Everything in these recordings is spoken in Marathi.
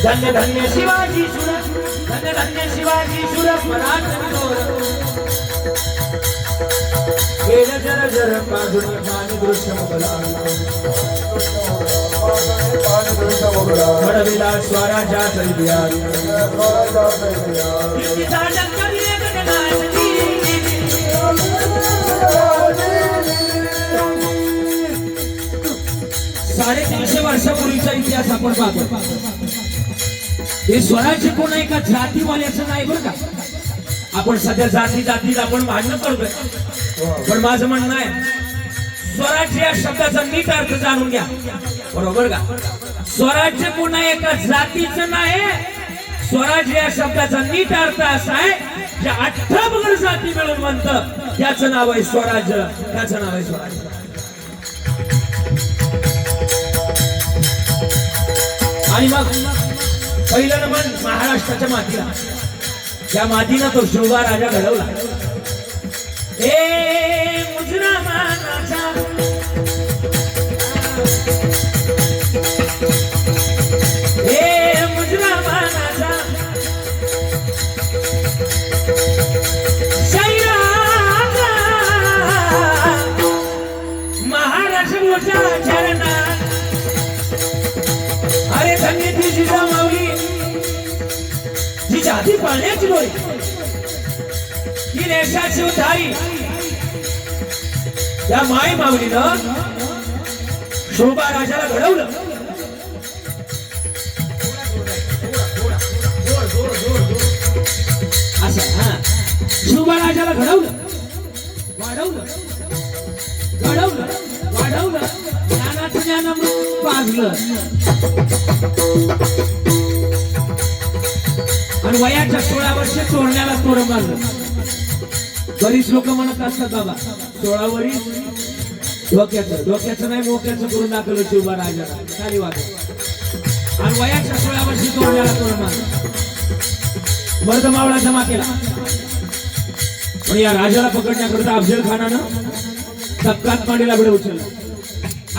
धन्य धन्य शिवाजी सुर धन्य धन्य शिवाजी सुर गेल जर जर पाजून पाणी दृश्य घडविला स्वराजा चैद्या साडेतीनशे वर्षापूर्वीचा इतिहास आपण पाहतो. हे स्वराज्य कोण आहे का जातीवाल्याचं नाही बरं का. आपण सध्या जाती जातीत आपण भांडण करतोय, पण माझं म्हणणं आहे स्वराज्य या शब्दाचा नीट अर्थ जाणून घ्या. बरोबर का. स्वराज्य कोण आहे एका जातीचं नाही. स्वराज्य या शब्दाचा नीट अर्थ असा आहे जे 18 बगड जाती मिळून म्हणतं त्याचं नाव आहे स्वराज्य. त्याचं नाव आहे स्वराज्य. आणि मग पहिलं नमन महाराष्ट्राच्या मातीला. त्या मातीनं तो शिवबा राजा घडवला. मुजरा मानाचा मुजरा मानाचा शैराजा महाराष्ट्र मोठा चरणा. अरे धन्य ती जिजामाऊली जिच्या हाती पाण्याची बोली ही देशाची उधारी. या माय माऊलीनं शोभा राजाला घडवलं. असं शोभा राजाला घडवलं, वाढवलं, घडवलं, वाढवलं, ज्ञानाचं ज्ञानामृत पाजलं. आणि वयाच्या 16 वर्षे तोरण्याला तोरण मारलं. बरीच लोक म्हणत असतात बाबा 16 वर्ष डोक्याचं नाही मोक्याचं करून दाखवलं शिवबा राजाला. खाली वाजव. आणि वयाच्या 16 वर्षी तोरण्याला तोरण मारलं. मर्द मावळा जमा केला. पण या राजाला पकडण्याकरता अफजल खानानं तत्कात मांडीला भिड उचलला.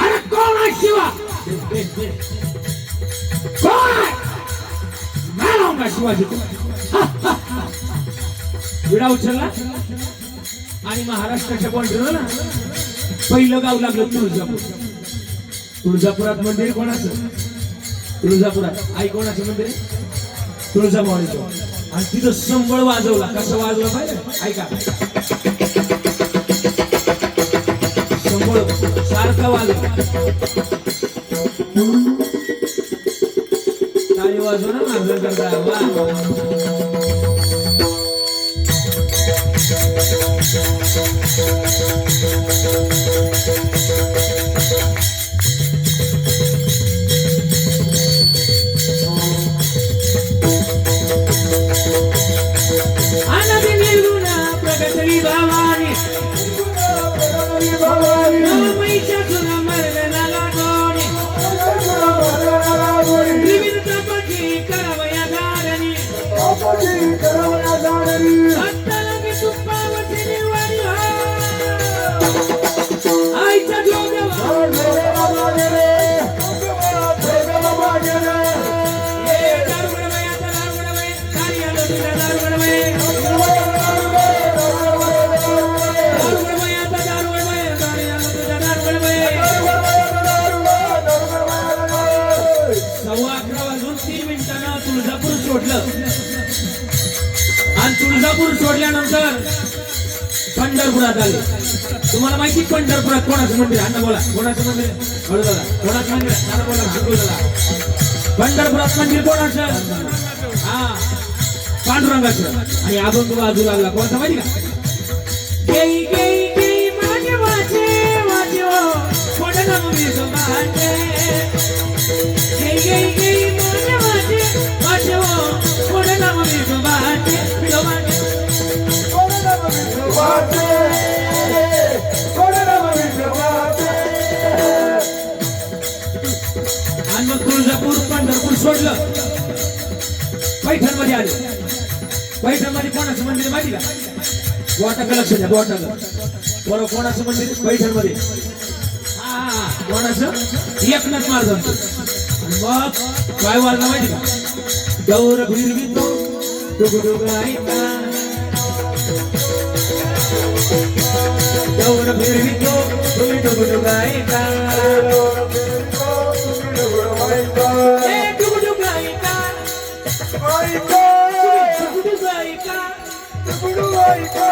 अरे कोण आहे शिवा. कोण आहे. शिवाजी विडा उचलला. आणि महाराष्ट्राच्या बॉर्डरला पहिलं गाव लागलं तुळजापूर. तुळजापुरात मंदिर कोणाचं. तुळजापुरात आई कोणाचं मंदिर तुळजाभवानीचं. आणि तिथं संबळ वाजवला. कसं वाजवलं पाहिजे ऐका. संबळ सारखं वाजवलं. टाळी वाजव ना मार्जन करता. आनंदी निर्गुणा प्रगटली भवानी महिषासुर मर्दनाला गोणी विविध तपकी करावया धारणी भक्ताला तुप्पावरती निवारी आईच्या तुळजापूर सोडलं. आणि तुळजापूर सोडल्यानंतर पंढरपुरात आले. तुम्हाला माहिती पंढरपुरात कोणाचं मंदिर. अण्णा बोला कोणाचं मंदिर. कोणाचं मंदिर. अण्णा बोला. पंढरपुरात मंदिर कोणाचं. पांडुरंगाचं. आणि अभंग वाजू लागला कोणाचा माहिती का. माझे वाचे वाचे आणि मग तुळजापूर पंढरपूर सोडलं. पैठण मध्ये आले. पैठण मध्ये कोणाचं मंदिर माहिती का. बोटाकडे लक्ष द्या. बोटाकडे बरोबर कोणाचं मंदिर पैठण मध्ये. कोणाचं एकनाथ महाराजांचं. मग काय वाजला माहिती का. गौर भिरवितो डुगडुग ऐका गौर भिरवितो तुम्ही डुगडुग ऐका ए डुगडुग ऐका डुगडुग ऐका